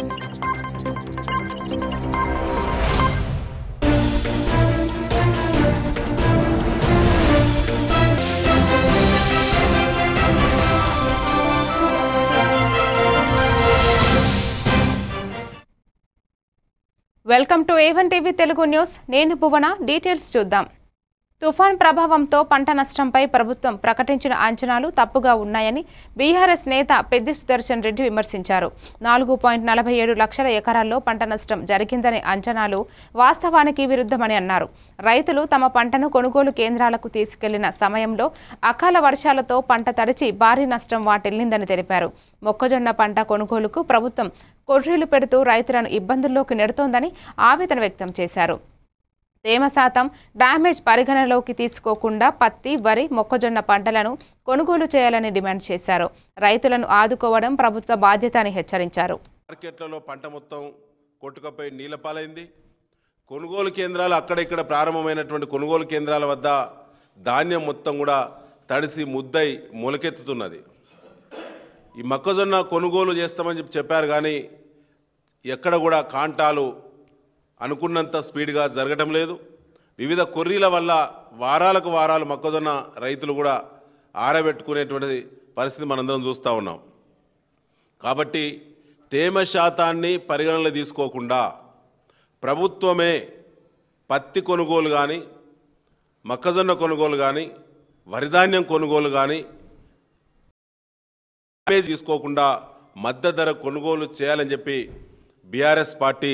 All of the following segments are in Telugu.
Welcome to A1 TV Telugu news. నేను భువన. డీటెయిల్స్ చూద్దాం. తుఫాన్ ప్రభావంతో పంట నష్టంపై ప్రభుత్వం ప్రకటించిన అంచనాలు తప్పుగా ఉన్నాయని బీఆర్ఎస్ నేత పెద్ది సుదర్శన్ రెడ్డి విమర్శించారు. 4.47 లక్షల ఎకరాల్లో పంట నష్టం జరిగిందనే అంచనాలు వాస్తవానికి విరుద్ధమని అన్నారు. రైతులు తమ పంటను కొనుగోలు కేంద్రాలకు తీసుకెళ్లిన సమయంలో అకాల వర్షాలతో పంట తడిచి భారీ నష్టం వాటిల్లిందని తెలిపారు. మొక్కజొన్న పంట కొనుగోలుకు ప్రభుత్వం కొర్రీలు పెడుతూ రైతులను ఇబ్బందుల్లోకి నెడుతోందని ఆవేదన వ్యక్తం చేశారు. తేమ శాతం డ్యామేజ్ పరిగణలోకి తీసుకోకుండా పత్తి, వరి, మొక్కజొన్న పంటలను కొనుగోలు చేయాలని డిమాండ్ చేశారు. రైతులను ఆదుకోవడం ప్రభుత్వ బాధ్యత అని హెచ్చరించారు. మార్కెట్లలో పంట మొత్తం కొట్టుకపోయి నీలపాలైంది. కొనుగోలు కేంద్రాలు అక్కడిక్కడ ప్రారంభమైనటువంటి కొనుగోలు కేంద్రాల వద్ద ధాన్యం మొత్తం కూడా తడిసి ముద్దై మొలకెత్తుతున్నది. ఈ మొక్కజొన్న కొనుగోలు చేస్తామని చెప్పారు, కానీ ఎక్కడ కూడా కాంటాలు అనుకున్నంత స్పీడ్గా జరగటం లేదు. వివిధ కొర్రీల వల్ల వారాలకు వారాలు మొక్కజొన్న రైతులు కూడా ఆరబెట్టుకునేటువంటి పరిస్థితి మనందరం చూస్తూ ఉన్నాం. కాబట్టి తేమ శాతాన్ని పరిగణనలో తీసుకోకుండా ప్రభుత్వమే పత్తి కొనుగోలు కానీ, మొక్కజొన్న కొనుగోలు కానీ, వరిధాన్యం కొనుగోలు కానీ తీసుకోకుండా మద్దతు ధర కొనుగోలు చేయాలని చెప్పి బీఆర్ఎస్ పార్టీ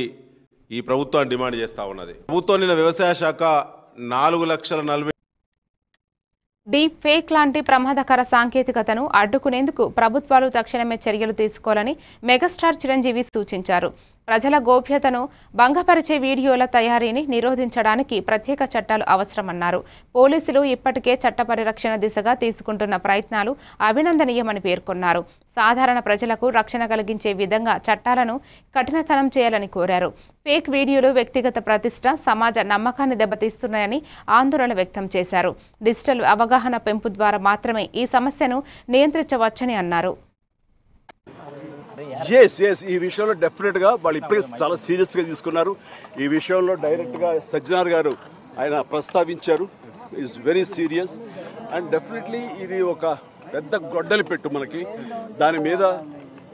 ఈ ప్రభుత్వాన్ని డిమాండ్ చేస్తూ ఉన్నది. ప్రభుత్వం నిన్న వ్యవసాయ శాఖ 4,40,000 డీప్ ఫేక్ లాంటి ప్రమాదకర సాంకేతికతను అడ్డుకునేందుకు ప్రభుత్వాలు తక్షణమే చర్యలు తీసుకోవాలని మెగాస్టార్ చిరంజీవి సూచించారు. ప్రజల గోప్యతను భంగపరిచే వీడియోల తయారీని నిరోధించడానికి ప్రత్యేక చట్టాలు అవసరమన్నారు. పోలీసులు ఇప్పటికే చట్ట పరిరక్షణ దిశగా తీసుకుంటున్న ప్రయత్నాలు అభినందనీయమని పేర్కొన్నారు. సాధారణ ప్రజలకు రక్షణ కలిగించే విధంగా చట్టాలను కఠినతరం చేయాలని కోరారు. ఫేక్ వీడియోలు వ్యక్తిగత ప్రతిష్ట, సమాజ నమ్మకాన్ని దెబ్బతీస్తున్నాయని ఆందోళన వ్యక్తం చేశారు. డిజిటల్ అవగాహన పెంపు ద్వారా మాత్రమే ఈ సమస్యను నియంత్రించవచ్చని అన్నారు. ఈ విషయంలో డెఫినెట్గా వాళ్ళు ఇప్పటికే చాలా సీరియస్గా తీసుకున్నారు. ఈ విషయంలో డైరెక్ట్గా సజ్జనార్ గారు ఆయన ప్రస్తావించారు. Is very serious and definitely ఇది ఒక పెద్ద గొడ్డలి పెట్టు మనకి. దాని మీద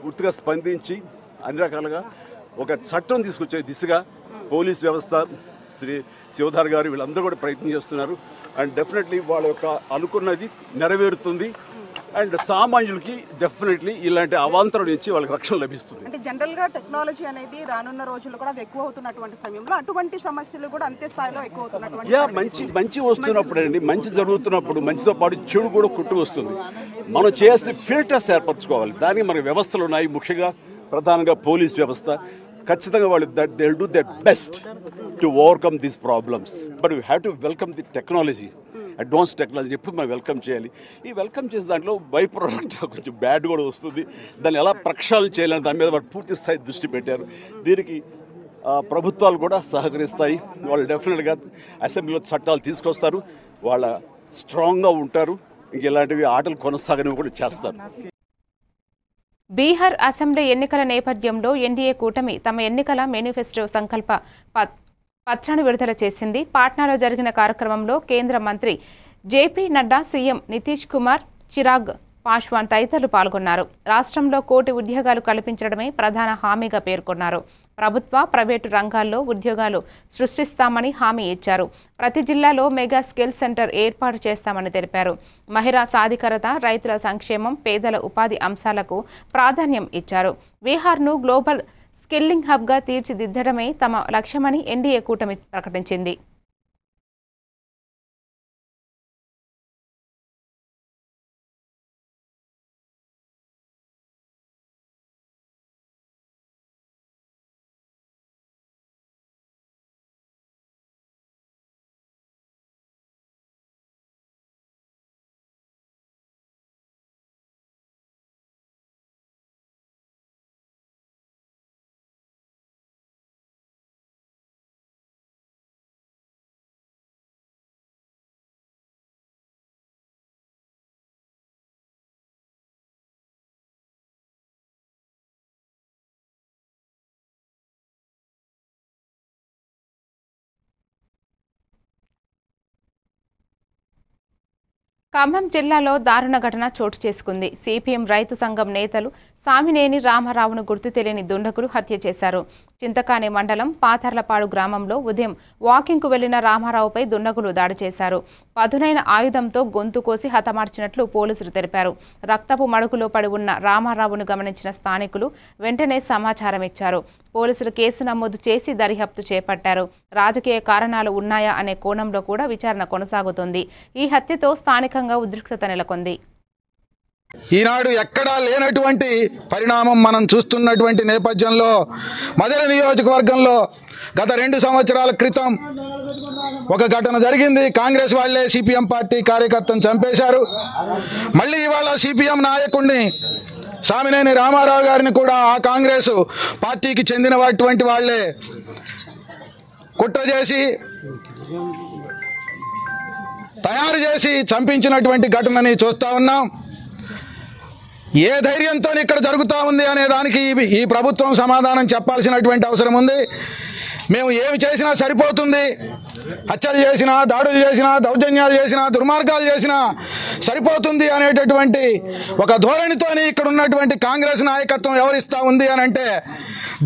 పూర్తిగా స్పందించి అన్ని రకాలుగా ఒక చట్టం తీసుకొచ్చే దిశగా పోలీస్ వ్యవస్థ, శ్రీ శివధార్ గారు వీళ్ళందరూ కూడా ప్రయత్నం చేస్తున్నారు. అండ్ డెఫినెట్లీ వాళ్ళ యొక్క అనుకున్నది నెరవేరుతుంది. అండ్ సామాన్యులకి డెఫినెట్లీ ఇలాంటి అవాంతరం నుంచి వాళ్ళకి రక్షణ లభిస్తుంది. అంటే జనరల్ గా టెక్నాలజీ అనేది రానున్న రోజుల్లో కూడా ఎక్కువ అవుతున్నటువంటి సమయంలో అటువంటి సమస్యలు కూడా అంతే స్థాయిలో ఎక్కువ అవుతున్నటువంటి మంచి వస్తున్నప్పుడు అండి, మంచి జరుగుతున్నప్పుడు మంచితో పాటు చెడు కూడా కొట్టు వస్తుంది. మనం చేస్తే ఫిల్టర్స్ ఏర్పరచుకోవాలి. దానికి మన వ్యవస్థలు ఉన్నాయి. ముఖ్యంగా ప్రధానంగా పోలీస్ వ్యవస్థ ఖచ్చితంగా వాళ్ళు they will do there best to overcome these problems. But we have to welcome the technology, advance technology ఎప్పుడు మనం వెల్కమ్ చేయాలి. ఈ వెల్కమ్ చేసే దాంట్లో బై ప్రోడక్ట్ కొంచెం బ్యాడ్ కూడా వస్తుంది. దాన్ని ఎలా ప్రక్షాళన చేయాలని దాని మీద వాళ్ళు పూర్తి స్థాయి దృష్టి పెట్టారు. దీనికి ప్రభుత్వాలు కూడా సహకరిస్తాయి. వాళ్ళు డెఫినెట్గా అసెంబ్లీలో చట్టాలు తీసుకొస్తారు. వాళ్ళ స్ట్రాంగ్గా ఉంటారు. ఇంక ఇలాంటివి ఆటలు కొనసాగనివి కూడా చేస్తారు. బీహార్ అసెంబ్లీ ఎన్నికల నేపథ్యంలో ఎన్డీఏ కూటమి తమ ఎన్నికల మేనిఫెస్టో సంకల్ప పత్రాన్ని విడుదల చేసింది. పాట్నాలో జరిగిన కార్యక్రమంలో కేంద్ర మంత్రి జేపీ నడ్డా, సీఎం నితీష్ కుమార్, చిరాగ్ పాశ్వాన్ తదితరులు పాల్గొన్నారు. రాష్ట్రంలో 1 కోటి ఉద్యోగాలు కల్పించడమే ప్రధాన హామీగా పేర్కొన్నారు. ప్రభుత్వ, ప్రైవేటు రంగాల్లో ఉద్యోగాలు సృష్టిస్తామని హామీ ఇచ్చారు. ప్రతి జిల్లాలో మెగా స్కిల్ సెంటర్ ఏర్పాటు చేస్తామని తెలిపారు. మహిళా సాధికారత, రైతుల సంక్షేమం, పేదల ఉపాధి అంశాలకు ప్రాధాన్యం ఇచ్చారు. బీహార్ను గ్లోబల్ స్కిల్లింగ్ హబ్గా తీర్చిదిద్దడమే తమ లక్ష్యమని ఎన్డీఏ కూటమి ప్రకటించింది. ఖమ్మం జిల్లాలో దారుణ ఘటన చోటు చేసుకుంది. సిపిఎం రైతు సంఘం నేతలు సామినేని రామారావును గుర్తు తెలియని దుండగులు హత్య చేశారు. చింతకాని మండలం పాతర్లపాడు గ్రామంలో ఉదయం వాకింగ్కు వెళ్లిన రామారావుపై దుండగులు దాడి చేశారు. పదునైన ఆయుధంతో గొంతు కోసి హతమార్చినట్లు పోలీసులు తెలిపారు. రక్తపు మడుగులో పడి ఉన్న రామారావును గమనించిన స్థానికులు వెంటనే సమాచారం ఇచ్చారు. పోలీసులు కేసు నమోదు చేసి దర్యాప్తు చేపట్టారు. రాజకీయ కారణాలు ఉన్నాయా అనే కోణంలో కూడా విచారణ కొనసాగుతోంది. ఈ హత్యతో స్థానికంగా ఉద్రిక్తత నెలకొంది. ఈనాడు ఎక్కడా లేనటువంటి పరిణామం మనం చూస్తున్నటువంటి నేపథ్యంలో మధుర నియోజకవర్గంలో గత 2 సంవత్సరాల క్రితం ఒక ఘటన జరిగింది. కాంగ్రెస్ వాళ్ళే సిపిఎం పార్టీ కార్యకర్తను చంపేశారు. మళ్ళీ ఇవాళ సిపిఎం నాయకుడిని సామినేని రామారావు గారిని కూడా ఆ కాంగ్రెస్ పార్టీకి చెందినటువంటి వాళ్ళే కుట్ర చేసి తయారు చేసి చంపించినటువంటి ఘటనని చూస్తూ ఉన్నాం. ఏ ధైర్యంతో ఇక్కడ జరుగుతూ ఉంది అనే దానికి ఈ ప్రభుత్వం సమాధానం చెప్పాల్సినటువంటి అవసరం ఉంది. మేము ఏమి చేసినా సరిపోతుంది, హత్యలు చేసినా, దాడులు చేసినా, దౌర్జన్యాలు చేసినా, దుర్మార్గాలు చేసినా సరిపోతుంది అనేటటువంటి ఒక ధోరణితోని ఇక్కడ ఉన్నటువంటి కాంగ్రెస్ నాయకత్వం వ్యవహరిస్తూ ఉంది అని అంటే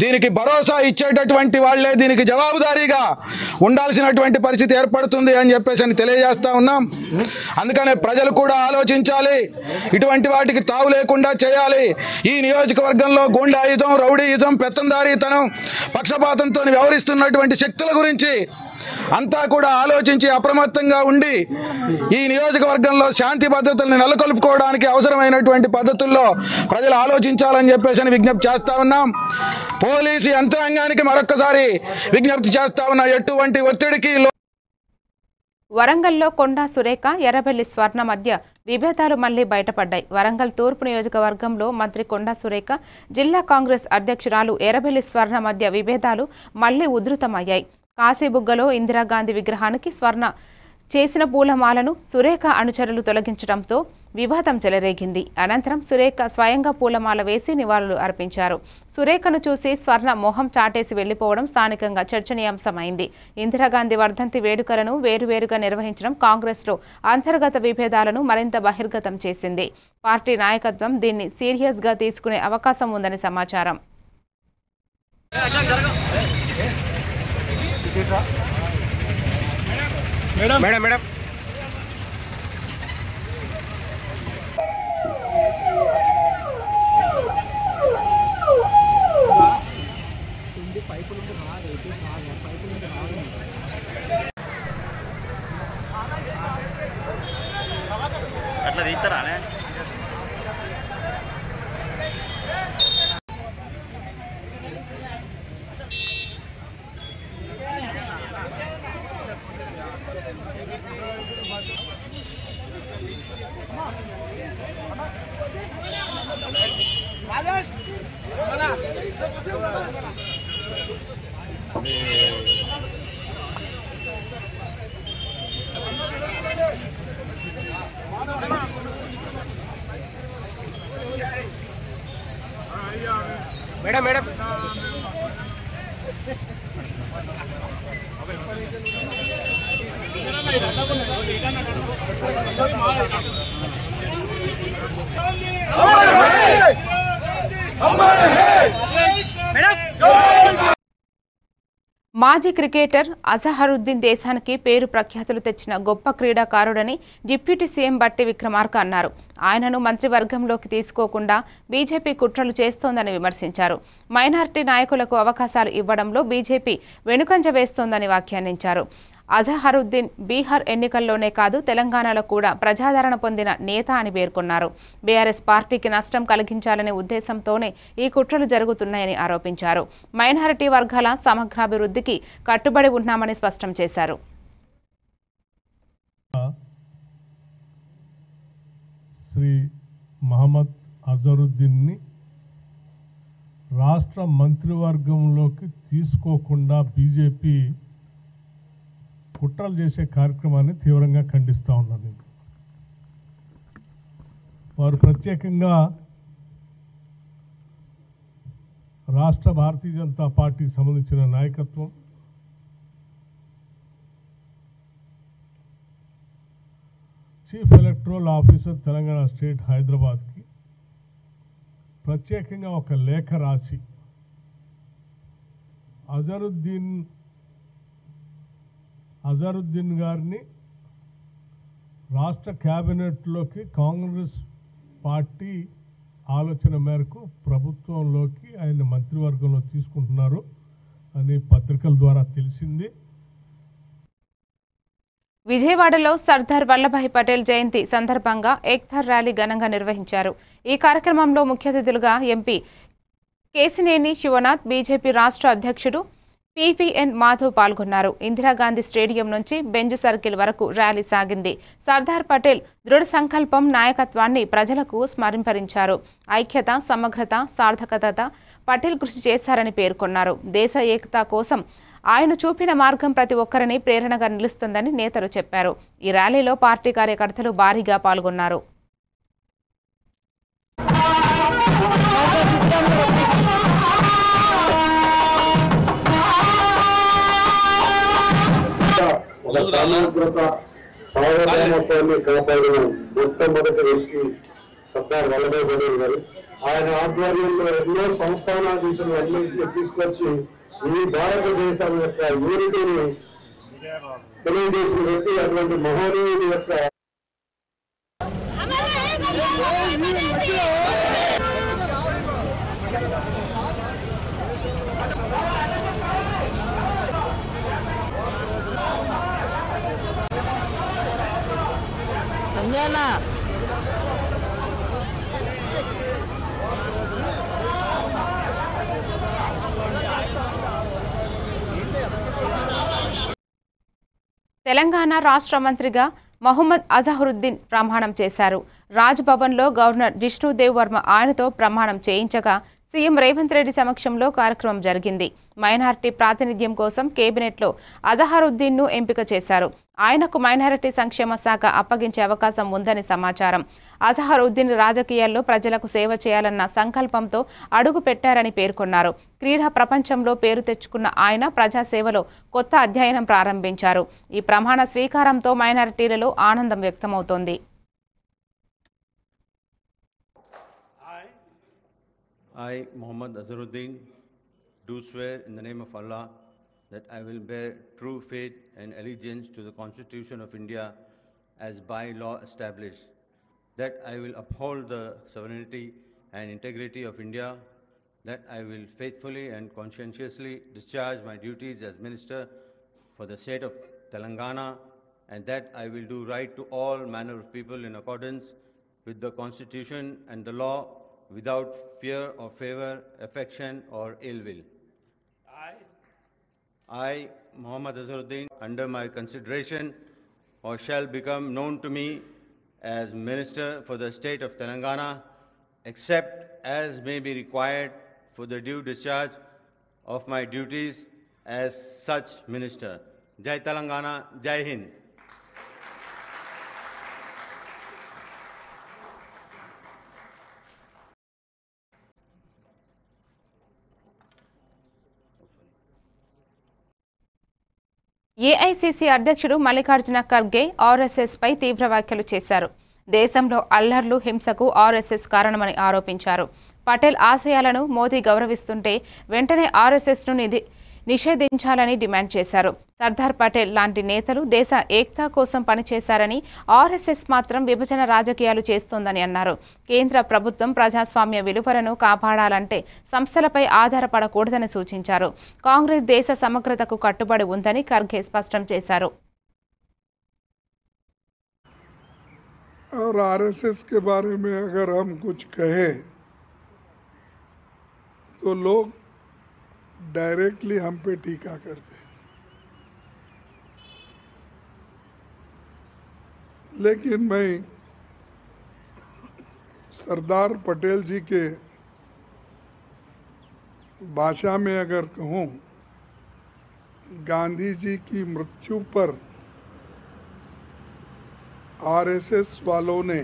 దీనికి భరోసా ఇచ్చేటటువంటి వాళ్లే దీనికి జవాబుదారీగా ఉండాల్సినటువంటి పరిస్థితి ఏర్పడుతుంది అని చెప్పేసి తెలియజేస్తూ ఉన్నాం. అందుకనే ప్రజలు కూడా ఆలోచించాలి, ఇటువంటి వాటికి తావు లేకుండా చేయాలి. ఈ నియోజకవర్గంలో గూండాయిజం, రౌడీయిజం, పెత్తందారీతనం, పక్షపాతంతో వ్యవహరిస్తున్నటువంటి శక్తుల గురించి అంతా కూడా ఆలోచించి అప్రమత్తంగా ఉండి ఈ నియోజకవర్గంలో శాంతి భద్రతలను నెలకొల్పుకోవడానికి అవసరమైనటువంటి పద్ధతుల్లో ప్రజలు ఆలోచించాలని చెప్పేసి విజ్ఞప్తి చేస్తా ఉన్నాం. పోలీసు యంత్రాంగానికి మరొక్కసారి విజ్ఞప్తి చేస్తా ఉన్నా, ఎటువంటి ఒత్తిడికి వరంగల్లో కొండా సురేఖ, ఎర్రబెల్లి స్వర్ణ మధ్య విభేదాలు మళ్లీ బయటపడ్డాయి. వరంగల్ తూర్పు నియోజకవర్గంలో మంత్రి కొండా సురేఖ, జిల్లా కాంగ్రెస్ అధ్యక్షురాలు ఎర్రబెల్లి స్వర్ణ మధ్య విభేదాలు మళ్లీ ఉధృతమయ్యాయి. కాశీబుగ్గలో ఇందిరాగాంధీ విగ్రహానికి స్వర్ణ చేసిన పూలమాలను సురేఖ అనుచరులు తొలగించడంతో వివాదం చెలరేగింది. అనంతరం సురేఖ స్వయంగా పూలమాల వేసి నివాళులు అర్పించారు. సురేఖను చూసి స్వర్ణ మొహం చాటేసి వెళ్లిపోవడం స్థానికంగా చర్చనీయాంశమైంది. ఇందిరాగాంధీ వర్ధంతి వేడుకలను వేరువేరుగా నిర్వహించడం కాంగ్రెస్లో అంతర్గత విభేదాలను మరింత బహిర్గతం చేసింది. పార్టీ నాయకత్వం దీన్ని సీరియస్గా తీసుకునే అవకాశం ఉందని సమాచారం. మేడం మేడం అట్లా తీస్తారా? మేడం మేడం మాజీ క్రికెటర్ అజహరుద్దీన్ దేశానికి పేరు ప్రఖ్యాతులు తెచ్చిన గొప్ప క్రీడాకారుడని డిప్యూటీ సీఎం బట్టి విక్రమార్క అన్నారు. ఆయనను మంత్రివర్గంలోకి తీసుకోకుండా బీజేపీ కుట్రలు చేస్తోందని విమర్శించారు. మైనారిటీ నాయకులకు అవకాశాలు ఇవ్వడంలో బీజేపీ వెనుకంజ వేస్తోందని వ్యాఖ్యానించారు. అజహరుద్దీన్ బీహార్ ఎన్నికల్లోనే కాదు తెలంగాణలో కూడా ప్రజాదరణ పొందిన నేత అని పేర్కొన్నారు. బీఆర్ఎస్ పార్టీకి నష్టం కలిగించాలనే ఉద్దేశంతోనే ఈ కుట్రలు జరుగుతున్నాయని ఆరోపించారు. మైనారిటీ వర్గాల సమగ్రాభివృద్ధికి కట్టుబడి ఉన్నామని స్పష్టం చేశారు. శ్రీ మహమ్మద్ అజరుద్దీన్ని రాష్ట్ర మంత్రివర్గంలోకి తీసుకోకుండా బీజేపీ కుట్రలు చేసే కార్యక్రమాన్ని తీవ్రంగా ఖండిస్తూ ఉన్నాను. వారు ప్రత్యేకంగా రాష్ట్ర భారతీయ జనతా పార్టీకి సంబంధించిన నాయకత్వం chief electoral officer Telangana state హైదరాబాద్కి ప్రత్యేకంగా ఒక లేఖ రాసి అజరుద్దీన్ గారిని రాష్ట్ర క్యాబినెట్లోకి కాంగ్రెస్ పార్టీ ఆలోచన మేరకు ప్రభుత్వంలోకి ఆయన మంత్రివర్గంలో తీసుకుంటున్నారు అని పత్రికల ద్వారా తెలిసింది. విజయవాడలో సర్దార్ వల్లభాయ్ పటేల్ జయంతి సందర్భంగా ఏక్తా ర్యాలీ ఘనంగా నిర్వహించారు. ఈ కార్యక్రమంలో ముఖ్య అతిథులుగా ఎంపీ కేసినేని శివనాథ్, బీజేపీ రాష్ట్ర అధ్యక్షుడు పీవీఎన్ మాధవ్ పాల్గొన్నారు. ఇందిరాగాంధీ స్టేడియం నుంచి బెంజ్ సర్కిల్ వరకు ర్యాలీ సాగింది. సర్దార్ పటేల్ దృఢ సంకల్పం, నాయకత్వాన్ని ప్రజలకు స్మరింపరించారు. ఐక్యత, సమగ్రత, సార్థకత పటేల్ కృషి చేశారని పేర్కొన్నారు. దేశ ఏకత కోసం ఆయన చూపిన మార్గం ప్రతి ఒక్కరిని ప్రేరణగా నిలుస్తుందని నేతలు చెప్పారు. ఈ ర్యాలీలో పార్టీ కార్యకర్తలు భారీగా పాల్గొన్నారు. ఒక సామాజిక సార్వభౌమత్వాన్ని కాపాడిన మొట్టమొదటి వ్యక్తి సర్దార్ వల్లభాయ్ పటేల్ గారు. ఆయన ఆధ్వర్యంలో ఎన్నో సంస్థానాధీశులు అన్నింటినీ తీసుకొచ్చి ఈ భారతదేశం యొక్క యూనిటీని తెలియజేసిన వ్యక్తి. అటువంటి మహోనీయుడి యొక్క తెలంగాణ రాష్ట్ర మంత్రిగా మహమ్మద్ అజహరుద్దీన్ ప్రమాణం చేశారు. రాజ్ భవన్లో గవర్నర్ జిష్ణుదేవ్ వర్మ ఆయనతో ప్రమాణం చేయించగా సీఎం రేవంత్ రెడ్డి సమక్షంలో కార్యక్రమం జరిగింది. మైనారిటీ ప్రాతినిధ్యం కోసం కేబినెట్లో అజహరుద్దీన్ను ఎంపిక చేశారు. ఆయనకు మైనారిటీ సంక్షేమ శాఖ అప్పగించే అవకాశం ఉందని సమాచారం. అజహరుద్దీన్ రాజకీయాల్లో ప్రజలకు సేవ చేయాలన్న సంకల్పంతో అడుగు పెట్టారని పేర్కొన్నారు. క్రీడా ప్రపంచంలో పేరు తెచ్చుకున్న ఆయన ప్రజాసేవలో కొత్త అధ్యయనం ప్రారంభించారు. ఈ ప్రమాణ స్వీకారంతో మైనారిటీలలో ఆనందం వ్యక్తమవుతోంది. I, Muhammad Azharuddin, do swear in the name of Allah that I will bear true faith and allegiance to the Constitution of India as by law established, that I will uphold the sovereignty and integrity of India, that I will faithfully and conscientiously discharge my duties as Minister for the state of Telangana, and that I will do right to all manner of people in accordance with the Constitution and the law, without fear or favor, affection or ill will. I, Muhammad Azharuddin, under my consideration or shall become known to me as Minister for the state of Telangana, except as may be required for the due discharge of my duties as such Minister. Jai Telangana, Jai Hind. AICC అధ్యక్షుడు మల్లికార్జున ఖర్గే ఆర్ఎస్ఎస్ పై తీవ్ర వ్యాఖ్యలు చేశారు. దేశంలో అల్లర్లు, హింసకు ఆర్ఎస్ఎస్ కారణమని ఆరోపించారు. పటేల్ ఆశయాలను మోదీ గౌరవిస్తుంటే వెంటనే ఆర్ఎస్ఎస్ను నిషేధించాలని డిమాండ్ చేశారు. సర్దార్ పటేల్ లాంటి నేతలు దేశ ఏకతా కోసం పనిచేశారని, ఆర్ఎస్ఎస్ మాత్రం విభజన రాజకీయాలు చేస్తోందని అన్నారు. కేంద్ర ప్రభుత్వం ప్రజాస్వామ్య విలువలను కాపాడాలంటే సంస్థలపై ఆధారపడకూడదని సూచించారు. కాంగ్రెస్ దేశ సమగ్రతకు కట్టుబడి ఉందని ఖర్గే స్పష్టం చేశారు. और आरएसएस के बारे में अगर हम कुछ कहें तो लोग डायरेक्टली हम पे टीका करते हैं, लेकिन मैं सरदार पटेल जी के भाषा में अगर कहूँ, गांधी जी की मृत्यु पर आरएसएस वालों ने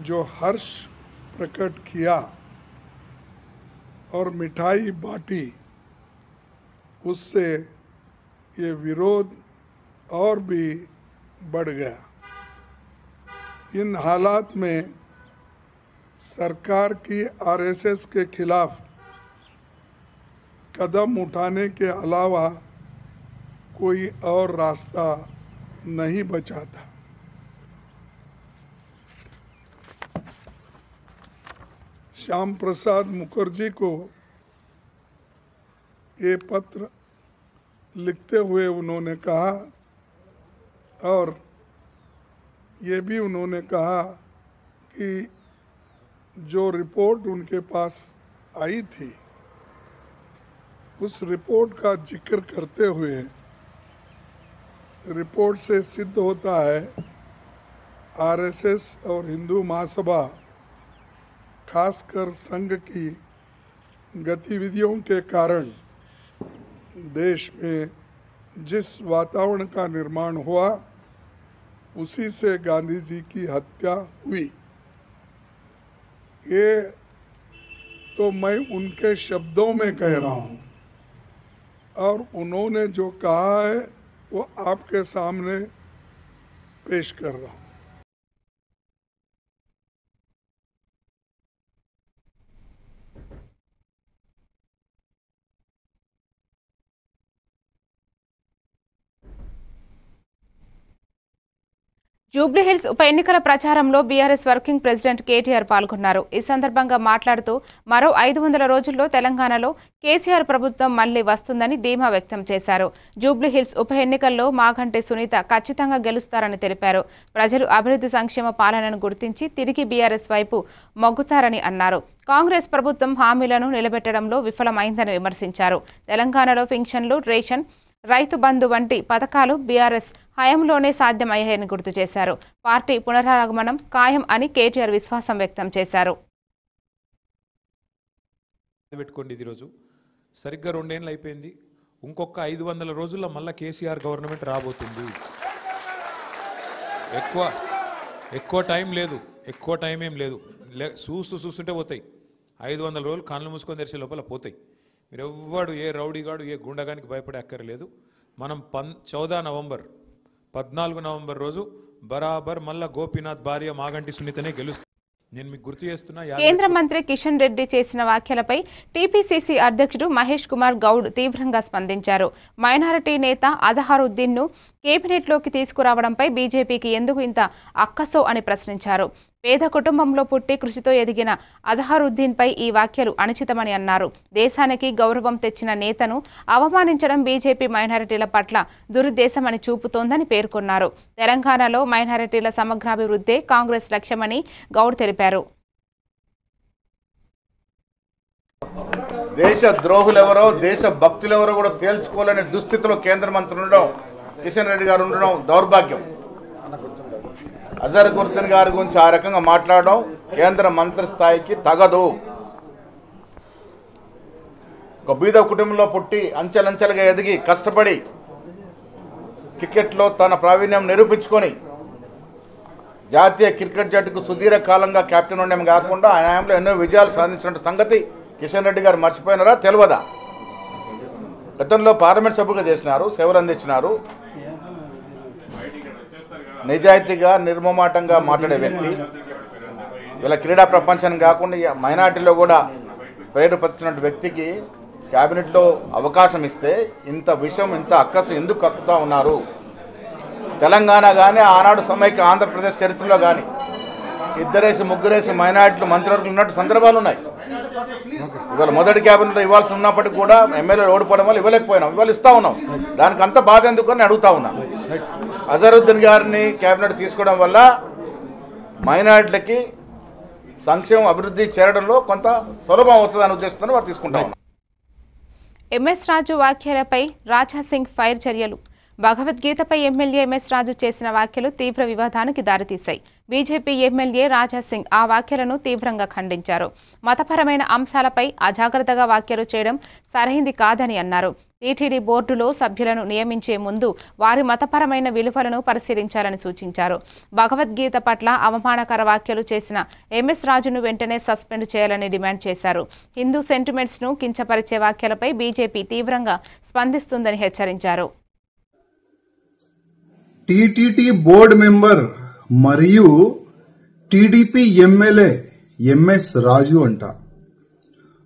जो हर्ष प्रकट किया और मिठाई बांटी, उससे ये विरोध और भी बढ़ गया। इन हालात में सरकार की आरएसएस के खिलाफ कदम उठाने के अलावा कोई और रास्ता नहीं बचा था। श्याम प्रसाद मुखर्जी को ये पत्र लिखते हुए उन्होंने कहा और ये भी उन्होंने कहा कि जो रिपोर्ट उनके पास आई थी उस रिपोर्ट का जिक्र करते हुए रिपोर्ट से सिद्ध होता है आरएसएस और हिंदू महासभा खासकर संघ की गतिविधियों के कारण देश में जिस वातावरण का निर्माण हुआ उसी से गांधी जी की हत्या हुई। ये तो मैं उनके शब्दों में कह रहा हूँ और उन्होंने जो कहा है वो आपके सामने पेश कर रहा हूँ। జూబ్లీహిల్స్ ఉప ఎన్నికల ప్రచారంలో బీఆర్ఎస్ వర్కింగ్ ప్రెసిడెంట్ కేటీఆర్ పాల్గొన్నారు. ఈ సందర్భంగా మాట్లాడుతూ మరో 500 రోజుల్లో తెలంగాణలో కేసీఆర్ ప్రభుత్వం మళ్లీ వస్తుందని ధీమా వ్యక్తం చేశారు. జూబ్లీహిల్స్ ఉప ఎన్నికల్లో మాగంటి సునీత ఖచ్చితంగా గెలుస్తారని తెలిపారు. ప్రజలు అభివృద్ధి సంక్షేమ పాలనను గుర్తించి తిరిగి బీఆర్ఎస్ వైపు మొగ్గుతారని అన్నారు. కాంగ్రెస్ ప్రభుత్వం హామీలను నిలబెట్టడంలో విఫలమైందని విమర్శించారు. తెలంగాణలో పింఛన్లు, రేషన్, రైతు బంధు వంటి పథకాలు బీఆర్ఎస్ హయాంలోనే సాధ్యమయ్యాయని గుర్తు చేశారు. పార్టీ పునరాగమనం ఖాయం అని కేటీఆర్ విశ్వాసం వ్యక్తం చేశారు. ఈరోజు సరిగ్గా 2 ఏళ్ళు అయిపోయింది. ఇంకొక 500 రోజుల్లో మళ్ళీ కేసీఆర్ గవర్నమెంట్ రాబోతుంది. ఎక్కువ టైం లేదు, ఎక్కువ టైం ఏం లేదు. చూస్తుంటే పోతాయి. 500 రోజులు కళ్ళు మూసుకొని తెరిచే లోపల పోతాయి. మీరు ఎవ్వడు ఏ రౌడీగాడు ఏ గుండగానికి భయపడే అక్కర్లేదు. మనం 14 నవంబర్ రోజు బరాబర్ మళ్ళా గోపీనాథ్ భార్య మాగంటి సునీతనే గెలుస్తుంది. నేను మీకు గుర్తు చేస్తున్నా. కేంద్ర మంత్రి కిషన్ రెడ్డి చేసిన వ్యాఖ్యలపై టీపీసీసీ అధ్యక్షుడు మహేష్ కుమార్ గౌడ్ తీవ్రంగా స్పందించారు. మైనారిటీ నేత అజహరుద్దీన్ ను కేబినెట్లోకి తీసుకురావడంపై బీజేపీకి ఎందుకు ఇంత అక్కసో అని ప్రశ్నించారు. పేద కుటుంబంలో పుట్టి కృషితో ఎదిగిన అజహరుద్దీన్పై ఈ వ్యాఖ్యలు అనుచితమని అన్నారు. దేశానికి గౌరవం తెచ్చిన నేతను అవమానించడం బీజేపీ మైనారిటీల పట్ల దురుద్దేశమని చూపుతోందని పేర్కొన్నారు. తెలంగాణలో మైనారిటీల సమగ్రాభివృద్ధే కాంగ్రెస్ లక్ష్యమని గౌడ్ తెలిపారు. దేశ ద్రోహులెవరో దేశ భక్తులెవరో కూడా తేల్చుకోలేని దుస్థితిలో కేంద్ర మంత్రి ఉండడం, కిషన్ రెడ్డి గారు ఉండడం దౌర్భాగ్యం. అజహరుద్దీన్ గారి గురించి ఆ రకంగా మాట్లాడడం కేంద్ర మంత్రి స్థాయికి తగదు. ఒక బీద కుటుంబంలో పుట్టి అంచెలంచెలుగా ఎదిగి కష్టపడి క్రికెట్లో తన ప్రావీణ్యం నిరూపించుకొని జాతీయ క్రికెట్ జట్టుకు సుదీర్ఘకాలంగా కెప్టెన్ ఉండడం కాకుండా ఆయన హయాంలో ఎన్నో విజయాలు సాధించిన సంగతి కిషన్ రెడ్డి గారు మర్చిపోయినారా తెలియదా? గతంలో పార్లమెంట్ సభ్యులుగా చేసినారు, సేవలు అందించినారు. నిజాయితీగా నిర్మమాటంగా మాట్లాడే వ్యక్తి. ఇలా క్రీడా ప్రపంచాన్ని కాకుండా మైనార్టీలో కూడా ప్రేరేపరిచిన వ్యక్తికి క్యాబినెట్లో అవకాశం ఇస్తే ఇంత విషయం, ఇంత అక్కసు ఎందుకు కక్కుతా ఉన్నారు? తెలంగాణ కానీ ఆనాడు సమైక్య ఆంధ్రప్రదేశ్ చరిత్రలో కానీ 2 ముగ్గురేసి మైనార్టీలు మంత్రివర్గం ఉన్నట్టు సందర్భాలు ఉన్నాయి. ఇవాళ మొదటి క్యాబినెట్లో ఇవ్వాల్సి ఉన్నప్పటికీ కూడా ఎమ్మెల్యేలు ఓడిపోవడం వల్ల ఇవ్వలేకపోయినాం. ఇవాళ ఇస్తా ఉన్నాం. దానికి అంత బాధ ఎందుకు అని అడుగుతా ఉన్నాను. అజహరుద్దీన్ గారిని క్యాబినెట్ తీసుకోవడం వల్ల మైనార్టీలకి సంక్షేమం అభివృద్ధి చేరడంలో కొంత సులభం అవుతుందని ఉద్దేశంతో వారు తీసుకుంటా ఉన్నారు. ఎంఎస్ రాజు వ్యాఖ్యలపై రాజా సింగ్ ఫైర్ చర్యలు. భగవద్గీతపై ఎమ్మెల్యే ఎంఎస్ రాజు చేసిన వ్యాఖ్యలు తీవ్ర వివాదానికి దారితీశాయి. బీజేపీ ఎమ్మెల్యే రాజా సింగ్ ఆ వ్యాఖ్యలను తీవ్రంగా ఖండించారు. మతపరమైన అంశాలపై అజాగ్రత్తగా వ్యాఖ్యలు చేయడం సరైంది కాదని అన్నారు. టీటీడీ బోర్డులో సభ్యులను నియమించే ముందు వారి మతపరమైన విలువలను పరిశీలించాలని సూచించారు. భగవద్గీత పట్ల అవమానకర వ్యాఖ్యలు చేసిన ఎంఎస్ రాజును వెంటనే సస్పెండ్ చేయాలని డిమాండ్ చేశారు. హిందూ సెంటిమెంట్స్ను కించపరిచే వ్యాఖ్యలపై బీజేపీ తీవ్రంగా స్పందిస్తుందని హెచ్చరించారు. టీటీడీ బోర్డు మెంబర్ మరియు టీడీపీ ఎమ్మెల్యే ఎంఎస్ రాజు అంట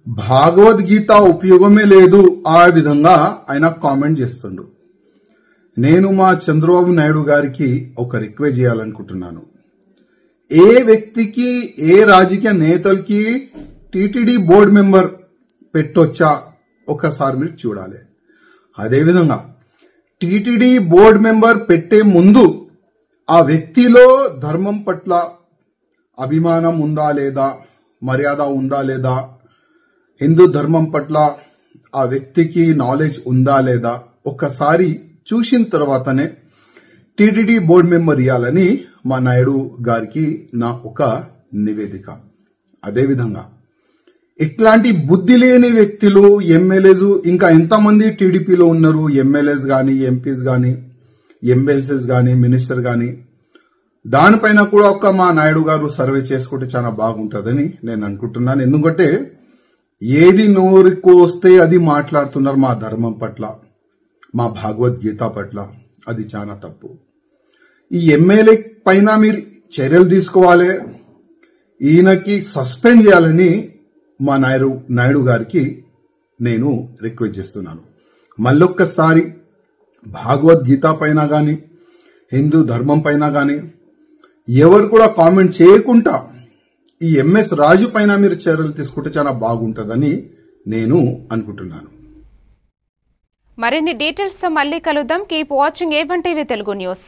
భగవద్గీత ఉపయోగమే లేదు ఆ విధంగా ఆయన కామెంట్ చేస్తుండు. నేను మా చంద్రబాబు నాయుడు గారికి ఒక రిక్వెస్ట్ చేయాలనుకుంటున్నాను. ఏ వ్యక్తికి ఏ రాజకీయ నేతలకి టీటీడీ బోర్డు మెంబర్ పెట్టొచ్చా ఒకసారి మీరు చూడాలి. అదేవిధంగా టీటీడీ బోర్డు మెంబర్ పెట్టే ముందు ఆ వ్యక్తిలో ధర్మం పట్ల అభిమానం ఉందా లేదా, మర్యాద ఉందా లేదా, హిందూ ధర్మం పట్ల ఆ వ్యక్తికి నాలెడ్జ్ ఉందా లేదా ఒక్కసారి చూసిన తర్వాతనే టీటీడీ బోర్డు మెంబర్ ఇవ్వాలని మా నాయుడు గారికి నా ఒక నివేదిక. అదేవిధంగా ఇట్లాంటి బుద్ధి లేని వ్యక్తులు ఎమ్మెల్యేస్ ఇంకా ఎంతమంది టీడీపీలో ఉన్నారు, ఎమ్మెల్యేస్ గాని, ఎంపీస్ గాని, ఎమ్మెల్సీస్ గాని, మినిస్టర్ గాని, దానిపైన కూడా ఒక మా నాయుడు గారు సర్వే చేసుకుంటే చాలా బాగుంటుందని నేను అనుకుంటున్నాను. ఎందుకంటే ఏది నోరుకు వస్తే అది మాట్లాడుతున్నారు మా ధర్మం పట్ల, మా భగవద్గీత పట్ల. అది చాలా తప్పు. ఈ ఎమ్మెల్యే పైన మీరు చర్యలు తీసుకోవాలి, ఈయనకి సస్పెండ్ చేయాలని మా నాయుడు గారికి నేను రిక్వెస్ట్ చేస్తున్నాను. మళ్ళొక్కసారి భగవద్గీత పైన గాని, హిందూ ధర్మం పైన గాని ఎవరు కూడా కామెంట్ చేయకుండా ఈ ఎంఎస్ రాజు పైన మీరు చర్యలు తీసుకుంటే చాలా బాగుంటుందని నేను అనుకుంటున్నాను. మరిన్ని డీటెయిల్స్ తో మళ్ళీ కలుద్దాం. Keep watching A1 TV Telugu news.